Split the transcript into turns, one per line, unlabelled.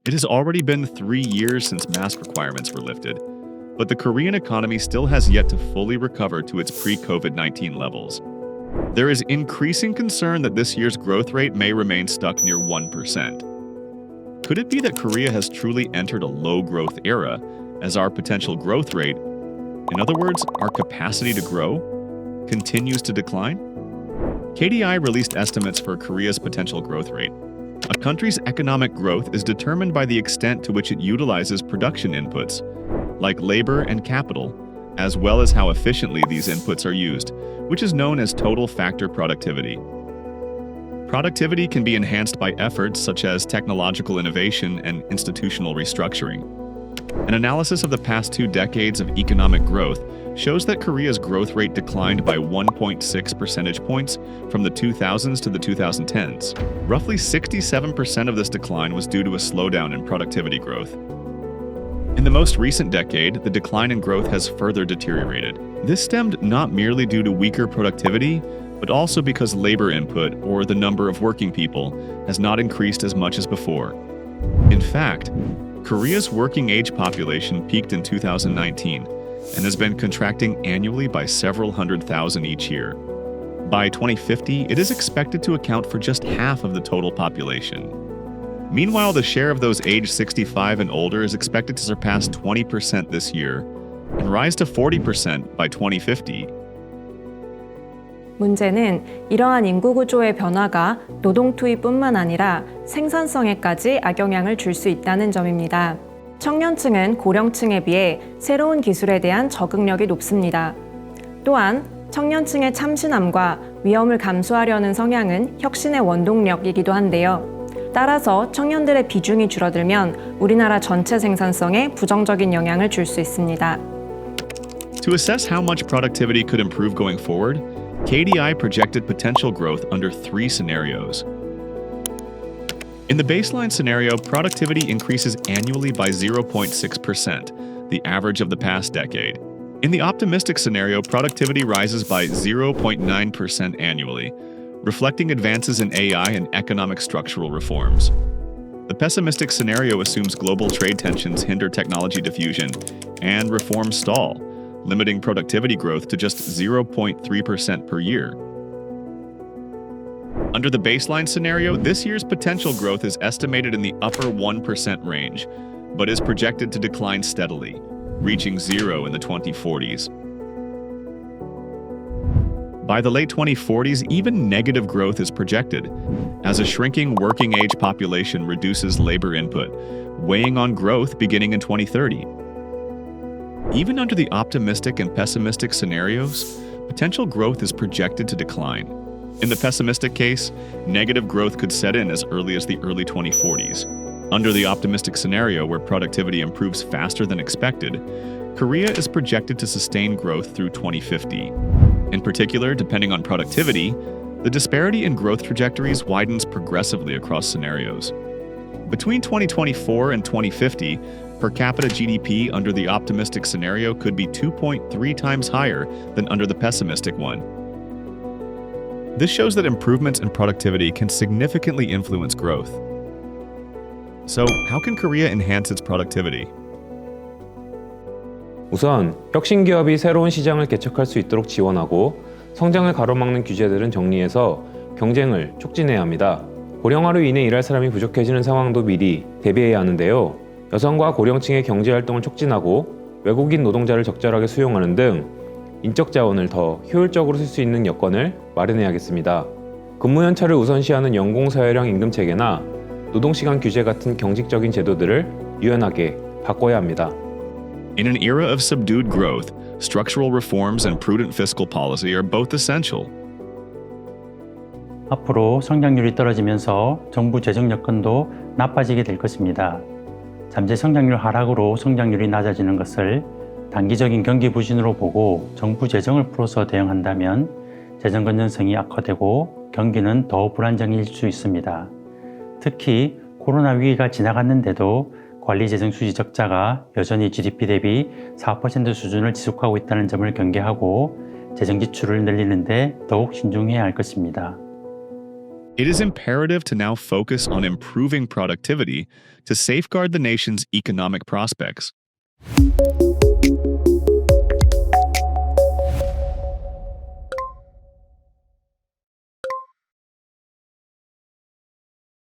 It has already been 3 years since mask requirements were lifted, but the Korean economy still has yet to fully recover to its pre-COVID-19 levels. There is increasing concern that this year's growth rate may remain stuck near 1%. Could it be that Korea has truly entered a low-growth era, as our potential growth rate, in other words, our capacity to grow, continues to decline? KDI released estimates for Korea's potential growth rate. A country's economic growth is determined by the extent to which it utilizes production inputs, like labor and capital, as well as how efficiently these inputs are used, which is known as total factor productivity. Productivity can be enhanced by efforts such as technological innovation and institutional restructuring. An analysis of the past 2 decades of economic growth shows that Korea's growth rate declined by 1.6 percentage points from the 2000s to the 2010s. Roughly 67% of this decline was due to a slowdown in productivity growth. In the most recent decade, the decline in growth has further deteriorated. This stemmed not merely due to weaker productivity, but also because labor input, or the number of working people, has not increased as much as before. In fact, Korea's working age population peaked in 2019 and has been contracting annually by several hundred thousand each year. By 2050, it is expected to account for just half of the total population. Meanwhile, the share of those aged 65 and older is expected to surpass 20% this year and rise to 40% by 2050.
문제는 이러한 인구 구조의 변화가 노동 투입뿐만 아니라 생산성에까지 악영향을 줄 수 있다는 점입니다. 청년층은 고령층에 비해 새로운 기술에 대한 적응력이 높습니다. 또한 청년층의 참신함과 위험을 감수하려는 성향은 혁신의 원동력이기도 한데요. 따라서 청년들의 비중이 줄어들면 우리나라 전체 생산성에 부정적인 영향을 줄 수 있습니다.
To assess how much productivity could improve going forward, KDI projected potential growth under 3 scenarios. In the baseline scenario, productivity increases annually by 0.6%, the average of the past decade. In the optimistic scenario, productivity rises by 0.9% annually, reflecting advances in AI and economic structural reforms. The pessimistic scenario assumes global trade tensions hinder technology diffusion and reforms stall, limiting productivity growth to just 0.3% per year. Under the baseline scenario, this year's potential growth is estimated in the upper 1% range, but is projected to decline steadily, reaching 0 in the 2040s. By the late 2040s, even negative growth is projected, as a shrinking working-age population reduces labor input, weighing on growth beginning in 2030. Even under the optimistic and pessimistic scenarios, potential growth is projected to decline. In the pessimistic case, negative growth could set in as early as the early 2040s. Under the optimistic scenario, where productivity improves faster than expected, Korea is projected to sustain growth through 2050. In particular, depending on productivity, the disparity in growth trajectories widens progressively across scenarios. Between 2024 and 2050, per capita GDP under the optimistic scenario could be 2.3 times higher than under the pessimistic one. This shows that improvements in productivity can significantly influence growth. So, how can Korea enhance its productivity?
우선 혁신 기업이 새로운 시장을 개척할 수 있도록 지원하고 성장을 가로막는 규제들은 정리해서 경쟁을 촉진해야 합니다. 고령화로 인해 일할 사람이 부족해지는 상황도 미리 대비해야 하는데요. 여성과 고령층의 경제활동을 촉진하고 외국인 노동자를 적절하게 수용하는 등 인적 자원을 더 효율적으로 쓸 수 있는 여건을 마련해야겠습니다. 근무 연차를 우선시하는 연공서열형 임금 체계나 노동시간 규제 같은 경직적인 제도들을 유연하게 바꿔야 합니다.
In an era of subdued growth, structural reforms and prudent fiscal policy are both essential.
앞으로 성장률이 떨어지면서 정부 재정 여건도 나빠지게 될 것입니다. 잠재 성장률 하락으로 성장률이 낮아지는 것을 단기적인 경기 부진으로 보고 정부 재정을 풀어서 대응한다면 재정 건전성이 악화되고 경기는 더 불안정해질 수 있습니다. 특히 코로나 위기가 지나갔는데도 관리재정 수지 적자가 여전히 GDP 대비 4% 수준을 지속하고 있다는 점을 경계하고 재정 지출을 늘리는데 더욱 신중해야 할 것입니다.
It is imperative to now focus on improving productivity to safeguard the nation's economic prospects.